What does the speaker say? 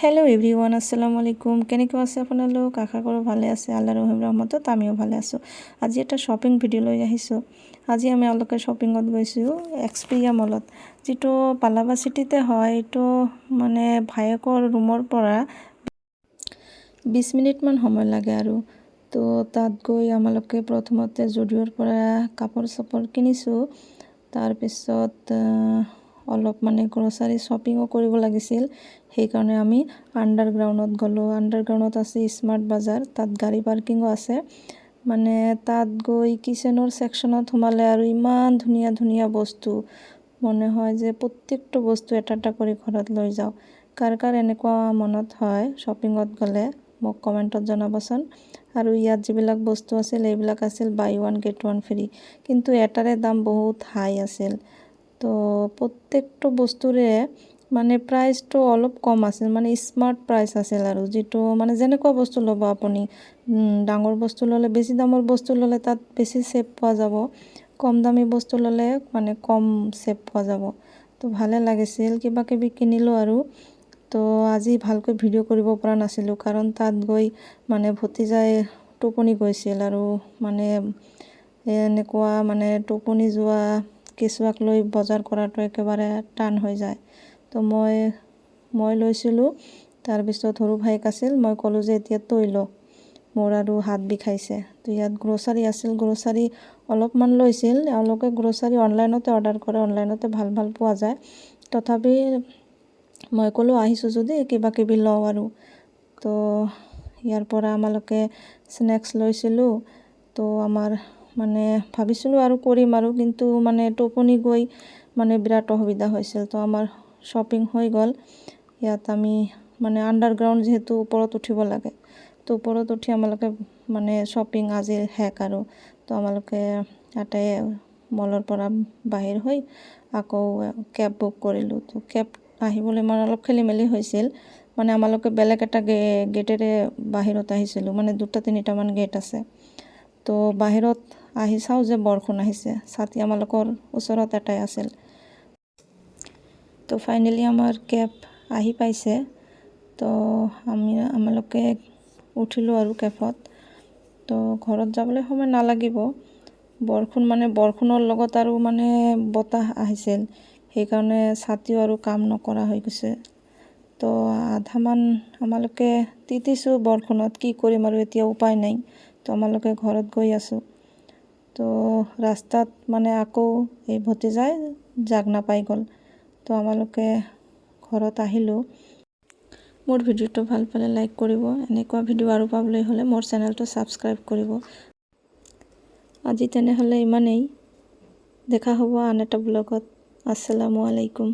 Hello' everyone, আসসালামু আলাইকুম। কেনেকৈ আছে আপোনালোক? আশা কৰোঁ ভালে আছে। আল্লাহৰ ৰহমতত আমিও ভালে আছোঁ। আজি এটা শ্বপিং ভিডিঅ' লৈ আহিছোঁ। আজি আমি অলপকে শ্বপিঙত গৈছোঁ এক্সপেৰিয়া মলত, যিটো পালাবা চিটিতে হয়। এইটো মানে ভায়েকৰ ৰুমৰ পৰা 20 মিনিটমান সময় লাগে আৰু। তো তাত গৈ আমালোকে প্ৰথমতে জুডিঅ'ৰ পৰা কাপোৰ চাপোৰ কিনিছোঁ। তাৰপিছত অলপ মানে গ্ৰ'চাৰী শ্বপিঙো কৰিব লাগিছিল, সেইকাৰণে আমি আণ্ডাৰগ্ৰাউণ্ডত গ'লোঁ। আণ্ডাৰগ্ৰাউণ্ডত আছে স্মাৰ্ট বাজাৰ, তাত গাড়ী পাৰ্কিঙো আছে। মানে তাত গৈ কিচেনৰ ছেকশ্যনত সোমালে আৰু ইমান ধুনীয়া ধুনীয়া বস্তু, মনে হয় যে প্ৰত্যেকটো বস্তু এটা এটা কৰি ঘৰত লৈ যাওঁ। কাৰ কাৰ এনেকুৱা মনত হয় শ্বপিঙত গ'লে মোক কমেণ্টত জনাবচোন। আৰু ইয়াত যিবিলাক বস্তু আছিল এইবিলাক আছিল buy one get one free, কিন্তু এটাৰে দাম বহুত হাই আছিল। তো প্ৰত্যেকটো বস্তুৰে মানে প্ৰাইচটো অলপ কম আছিল, মানে স্মাৰ্ট প্ৰাইচ আছিল আৰু। যিটো মানে যেনেকুৱা বস্তু ল'ব আপুনি, ডাঙৰ বস্তু ল'লে, বেছি দামৰ বস্তু ল'লে তাত বেছি ছেভ পোৱা যাব, কম দামী বস্তু ল'লে মানে কম ছেভ পোৱা যাব। তো ভালে লাগিছিল, কিবা কিবি কিনিলোঁ আৰু। তো আজি ভালকৈ ভিডিঅ' কৰিব পৰা নাছিলোঁ, কাৰণ তাত গৈ মানে ভতিজাই টোপনি গৈছিল আৰু মানে এনেকুৱা মানে টোপনি যোৱা কেঁচুৱাক লৈ বজাৰ কৰাটো একেবাৰে টান হৈ যায়। তো মই লৈছিলোঁ। তাৰপিছত সৰু ভাইক আছিল, মই ক'লোঁ যে এতিয়া তই ল, মোৰ আৰু হাত বিষাইছে। তো ইয়াত গ্ৰ'চাৰী আছিল, গ্ৰ'চাৰী অলপমান লৈছিল। এওঁলোকে গ্ৰ'চাৰী অনলাইনতে অৰ্ডাৰ কৰে, অনলাইনতে ভাল ভাল পোৱা যায়। তথাপি মই ক'লোঁ আহিছোঁ যদি কিবা কিবি লওঁ আৰু। তো ইয়াৰ পৰা আমালোকে স্নেক্স লৈছিলোঁ। তো আমাৰ মানে ভাবিছিলোঁ আৰু কৰিম আৰু, কিন্তু মানে টোপনি গৈ মানে বিৰাট অসুবিধা হৈছিল। তো আমাৰ শ্বপিং হৈ গ'ল। ইয়াত আমি মানে আণ্ডাৰগ্ৰাউণ্ড যিহেতু ওপৰত উঠিব লাগে, তো ওপৰত উঠি আমালোকে মানে শ্বপিং আজিৰ শেষ আৰু। তো আমালোকে ইয়াতে মলৰ পৰা বাহিৰ হৈ আকৌ কেব বুক কৰিলোঁ। তো কেব আহিবলৈ মানে অলপ খেলি মেলি হৈছিল, মানে আমালোকে বেলেগ এটা গেটেৰে বাহিৰত আহিছিলোঁ, মানে 2-3টামান গেট আছে। তো বাহিৰত আহি চাওঁ যে বৰষুণ আহিছে, ছাতি আমালোকৰ ওচৰত এটাই আছিল। তো ফাইনেলি আমাৰ কেব আহি পাইছে। তো আমালোকে উঠিলোঁ আৰু কেবত। তো ঘৰত যাবলৈ সময় নালাগিব, বৰষুণৰ লগত আৰু মানে বতাহ আহিছিল, সেইকাৰণে ছাতিও আৰু কাম নকৰা হৈ গৈছে। তো আধামান আমালোকে তিতিছোঁ বৰষুণত, কি কৰিম আৰু এতিয়া উপায় নাই। তো আমালোকে ঘৰত গৈ আছোঁ। তো ৰাস্তাত মানে আকৌ এই ভতিজাই জাগ নাপাই গ'ল। তো আমালোকে ঘৰত আহিলোঁ। মোৰ ভিডিঅ'টো ভাল পালে লাইক কৰিব, এনেকুৱা ভিডিঅ' আৰু পাবলৈ হ'লে মোৰ চেনেলটো ছাবস্ক্ৰাইব কৰিব। আজি তেনেহ'লে ইমানেই, দেখা হ'ব আন এটা ব্লগত। আসসালামু আলাইকুম।